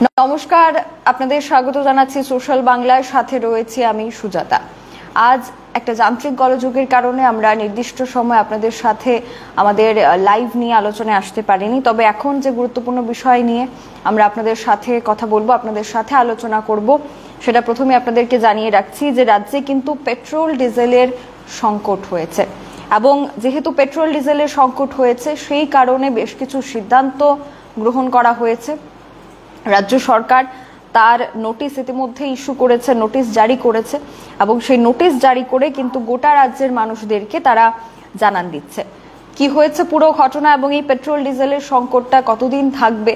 নমস্কার, আপনাদের স্বাগত জানাচ্ছি সোশ্যাল বাংলার সাথে রয়েছে আমি সুজাতা। আজ একটা যান্ত্রিক গোলযোগের কারণে আমরা নির্দিষ্ট সময় আপনাদের সাথে আমাদের লাইভ নিয়ে আলোচনায় আসতে পারিনি, তবে এখন যে গুরুত্বপূর্ণ বিষয় নিয়ে আমরা আপনাদের সাথে কথা বলবো, আপনাদের সাথে আলোচনা করব, সেটা প্রথমে আপনাদেরকে জানিয়ে রাখছি যে রাজ্যে কিন্তু পেট্রোল ডিজেলের সংকট হয়েছে এবং যেহেতু পেট্রোল ডিজেলের সংকট হয়েছে সেই কারণে বেশ কিছু সিদ্ধান্ত গ্রহণ করা হয়েছে। রাজ্য সরকার তার নোটিশ ইতিমধ্যে ইস্যু করেছে, নোটিশ জারি করেছে এবং সেই নোটিশ জারি করে কিন্তু গোটা রাজ্যের মানুষদেরকে তারা জানান দিচ্ছে কি হয়েছে পুরো ঘটনা এবং এই পেট্রোল ডিজেলের সংকটটা কতদিন থাকবে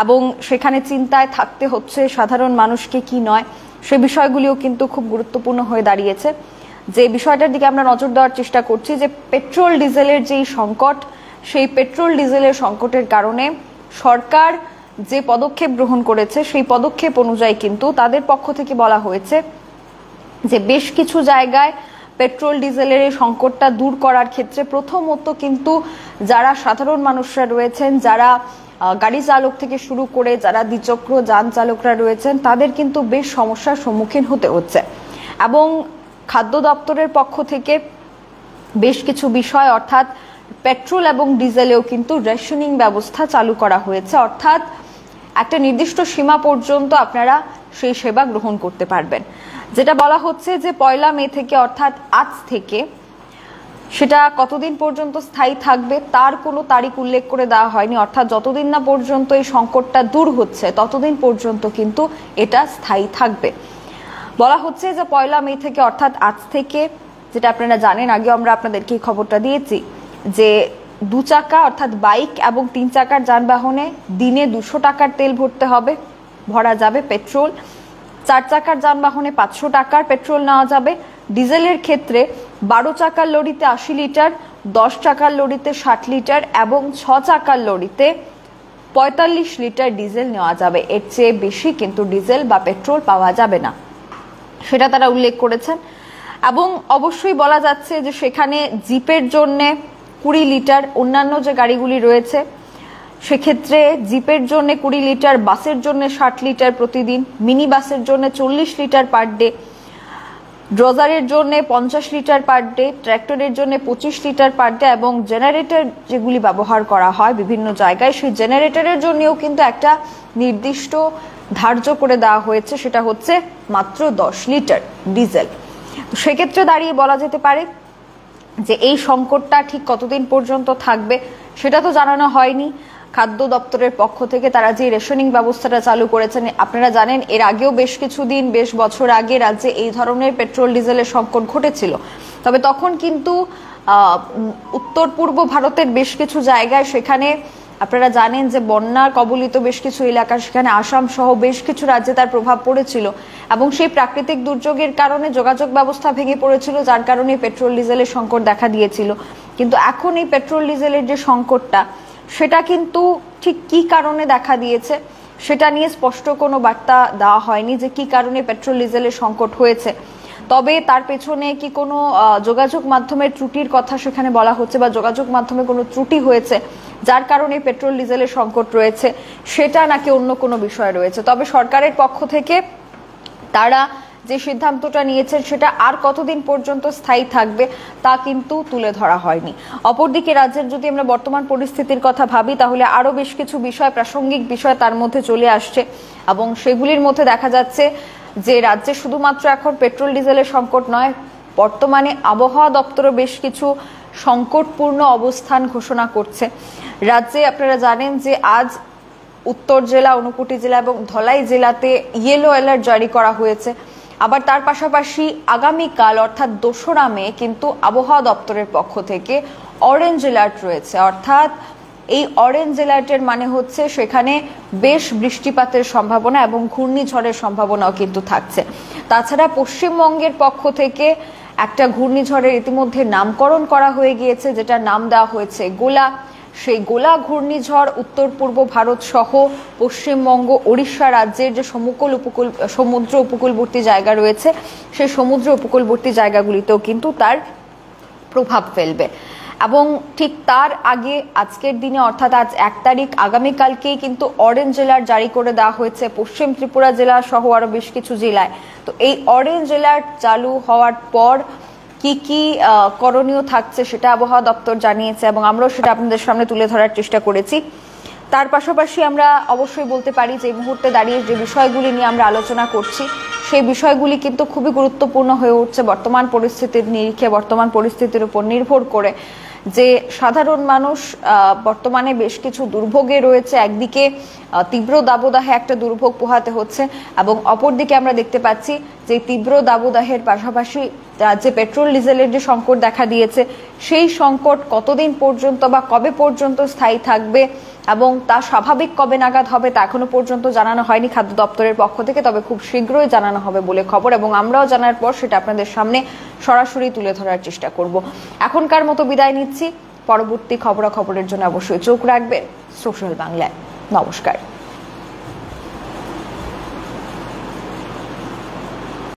এবং সেখানে চিন্তায় থাকতে হচ্ছে সাধারণ মানুষকে কি নয়, সে বিষয়গুলিও কিন্তু খুব গুরুত্বপূর্ণ হয়ে দাঁড়িয়েছে। যে বিষয়টার দিকে আমরা নজর দেওয়ার চেষ্টা করছি যে পেট্রোল ডিজেলের যেই সংকট, সেই পেট্রোল ডিজেলের সংকটের কারণে সরকার যে পদক্ষেপ গ্রহণ করেছে সেই পদক্ষেপ অনুযায়ী কিন্তু তাদের পক্ষ থেকে বলা হয়েছে যে বেশ কিছু জায়গায় পেট্রোল ডিজেলের এই সংকটটা দূর করার ক্ষেত্রে প্রথমত কিন্তু যারা সাধারণ মানুষরা রয়েছেন, যারা গাড়ি চালক থেকে শুরু করে যারা দ্বিচক্র যান চালকরা রয়েছেন, তাদের কিন্তু বেশ সমস্যার সম্মুখীন হতে হচ্ছে এবং খাদ্য দপ্তরের পক্ষ থেকে বেশ কিছু বিষয় অর্থাৎ পেট্রোল এবং ডিজেলেও কিন্তু রেশনিং ব্যবস্থা চালু করা হয়েছে, অর্থাৎ একটা নির্দিষ্ট সীমা পর্যন্ত আপনারা সেই সেবা গ্রহণ করতে পারবেন। যেটা বলা হচ্ছে যে 1 মে থেকে অর্থাৎ আজ থেকে, সেটা কতদিন পর্যন্ত স্থায়ী থাকবে তার কোনো তারিখ উল্লেখ করে দেওয়া হয়নি, অর্থাৎ যতদিন না পর্যন্ত এই সংকটটা দূর হচ্ছে ততদিন পর্যন্ত কিন্তু এটা স্থায়ী থাকবে। বলা হচ্ছে যে 1 মে থেকে অর্থাৎ আজ থেকে, যেটা আপনারা জানেন, আগে আমরা আপনাদেরকে এই খবরটা দিয়েছি যে 2 চাকা অর্থাৎ বাইক এবং 3 চাকার যানবাহনে দিনে 200 টাকার তেল ভরা যাবে পেট্রোল। 4 চাকার যানবাহনে 500 টাকার পেট্রোল নেওয়া যাবে। ডিজেলের ক্ষেত্রে 12 চাকার লরিতে 80 লিটার, 10 চাকার লরিতে 60 লিটার এবং 6 চাকার লরিতে 45 লিটার ডিজেল নেওয়া যাবে। এর চেয়ে বেশি কিন্তু ডিজেল বা পেট্রোল পাওয়া যাবে না, সেটা তারা উল্লেখ করেছেন। এবং অবশ্যই বলা যাচ্ছে যে সেখানে জিপের জন্যে 20 লিটার, অন্যান্য যে গাড়িগুলি রয়েছে সেক্ষেত্রে জিপের জন্য 20 লিটার, বাসের জন্য 60 লিটার প্রতিদিন, মিনি বাসের জন্য 40 লিটার পার ডে, ড্রজারের জন্য 50 লিটার পার ডে, ট্র্যাক্টরের জন্য 25 লিটার পার ডে এবং জেনারেটর যেগুলি ব্যবহার করা হয় বিভিন্ন জায়গায়, সেই জেনারেটরের জন্যও কিন্তু একটা নির্দিষ্ট ধার্য করে দেওয়া হয়েছে, সেটা হচ্ছে মাত্র 10 লিটার ডিজেল। সেক্ষেত্রে দাঁড়িয়ে বলা যেতে পারে যে এই সংকটটা ঠিক কতদিন পর্যন্ত থাকবে সেটা তো জানানো হয়নি। খাদ্য দপ্তরের পক্ষ থেকে তারা যে রেশনিং ব্যবস্থাটা চালু করেছেন, আপনারা জানেন এর আগেও বেশ কিছুদিন, বেশ বছর আগে রাজ্যে এই ধরনের পেট্রোল ডিজেলের সংকট ঘটেছিল, তবে তখন কিন্তু উত্তর পূর্ব ভারতের বেশ কিছু জায়গায়, সেখানে আপনারা জানেন যে বন্যার কবলিত বেশ কিছু এলাকা, সেখানে আসাম সহ বেশ কিছু রাজ্যে তার প্রভাব পড়েছিল এবং সেই প্রাকৃতিক দুর্যোগের কারণে যোগাযোগ ব্যবস্থা ভেঙে পড়েছিল, যার কারণে পেট্রোল ডিজেলের সংকট দেখা দিয়েছিল। কিন্তু এখন এই পেট্রোল ডিজেলের যে সংকটটা, সেটা কিন্তু ঠিক কি কারণে দেখা দিয়েছে সেটা নিয়ে স্পষ্ট কোনো বার্তা দেওয়া হয়নি যে কি কারণে পেট্রোল ডিজেলের সংকট হয়েছে। তবে তার পেছনে কি কোনো যোগাযোগ মাধ্যমের ত্রুটির কথা সেখানে বলা হচ্ছে বা যোগাযোগ মাধ্যমে কোনো ত্রুটি হয়েছে যার কারণে পেট্রোল ডিজেলের সংকট রয়েছে, সেটা নাকি অন্য কোনো বিষয় রয়েছে। তবে সরকারের পক্ষ থেকে তারা যে সিদ্ধান্তটা নিয়েছেন সেটা আর কতদিন পর্যন্ত স্থায়ী থাকবে তা কিন্তু তুলে ধরা হয়নি। অপরদিকে রাজ্যের যদি আমরা বর্তমান পরিস্থিতির কথা ভাবি, তাহলে আরো বেশ কিছু বিষয়, প্রাসঙ্গিক বিষয় তার মধ্যে চলে আসছে এবং সেগুলির মধ্যে দেখা যাচ্ছে যে রাজ্যে শুধুমাত্র এখন পেট্রোল ডিজেলের সংকট নয়, বর্তমানে আবহাওয়া দপ্তরও বেশ কিছু সংকটপূর্ণ অবস্থান ঘোষণা করছে। রাজ্যে আপনারা জানেন যে আজ উত্তর জেলা, ঊনকোটি জেলা এবং ধলাই জেলাতে ইয়েলো অ্যালার্ট জারি করা হয়েছে। আবার তার পাশাপাশি আগামীকাল অর্থাৎ 2রা মে কিন্তু আবহাওয়া দপ্তরের পক্ষ থেকে অরেঞ্জ অ্যালার্ট রয়েছে, অর্থাৎ এই অরেঞ্জ অ্যালার্টের মানে হচ্ছে সেখানে বেশ বৃষ্টিপাতের সম্ভাবনা এবং ঘূর্ণিঝড়ের সম্ভাবনাও কিন্তু থাকছে। তাছাড়া পশ্চিমবঙ্গের পক্ষ থেকে একটা ঘূর্ণিঝড়ের ইতিমধ্যে নামকরণ করা হয়ে গিয়েছে, যেটা নাম দেওয়া হয়েছে গোলা। সেই গোলা ঘূর্ণিঝড় উত্তর পূর্ব ভারত সহ পশ্চিমবঙ্গ, ওড়িশা রাজ্যের যে সমুদ্র উপকূলবর্তী জায়গা রয়েছে সেই সমুদ্র উপকূলবর্তী জায়গাগুলিতেও কিন্তু তার প্রভাব ফেলবে এবং ঠিক তার আগে আজকের দিনে অর্থাৎ আজ 1 তারিখ আগামীকালকেই কিন্তু অরেঞ্জ অ্যালার্ট জারি করে দেওয়া হয়েছে পশ্চিম ত্রিপুরা জেলা সহ আরো বেশ কিছু জেলায়। তো এই অরেঞ্জ অ্যালার্ট চালু হওয়ার পর কি কি করণীয় থাকছে সেটা আবহাওয়া দপ্তর জানিয়েছে এবং আমরাও সেটা আপনাদের সামনে তুলে ধরার চেষ্টা করেছি। তার পাশাপাশি আমরা অবশ্যই বলতে পারি যে এই মুহূর্তে দাঁড়িয়ে যে বিষয়গুলি নিয়ে আমরা আলোচনা করছি সেই বিষয়গুলি কিন্তু খুবই গুরুত্বপূর্ণ হয়ে উঠছে বর্তমান পরিস্থিতির নিরিখে, বর্তমান পরিস্থিতির উপর নির্ভর করে, যে সাধারণ মানুষ বর্তমানে বেশ কিছু দুর্ভোগে রয়েছে। একদিকে তীব্র দাবদাহে একটা দুর্ভোগ পোহাতে হচ্ছে এবং অপরদিকে আমরা দেখতে পাচ্ছি যে তীব্র দাবদাহের পাশাপাশি রাজ্যে পেট্রোল ডিজেলের যে সংকট দেখা দিয়েছে সেই সংকট কতদিন পর্যন্ত বা কবে পর্যন্ত স্থায়ী থাকবে এবং তা স্বাভাবিক কবে নাগাদ হবে তা এখনো পর্যন্ত জানানো হয়নি খাদ্য দপ্তরের পক্ষ থেকে, তবে খুব শীঘ্রই জানানো হবে বলে খবর এবং আমরাও জানার পর সেটা আপনাদের সামনে সরাসরি তুলে ধরার চেষ্টা করব। এখনকার মতো বিদায় নিচ্ছি। পরবর্তী খবরাখবরের জন্য অবশ্যই চোখ রাখবেন সোশ্যাল বাংলায়। নমস্কার।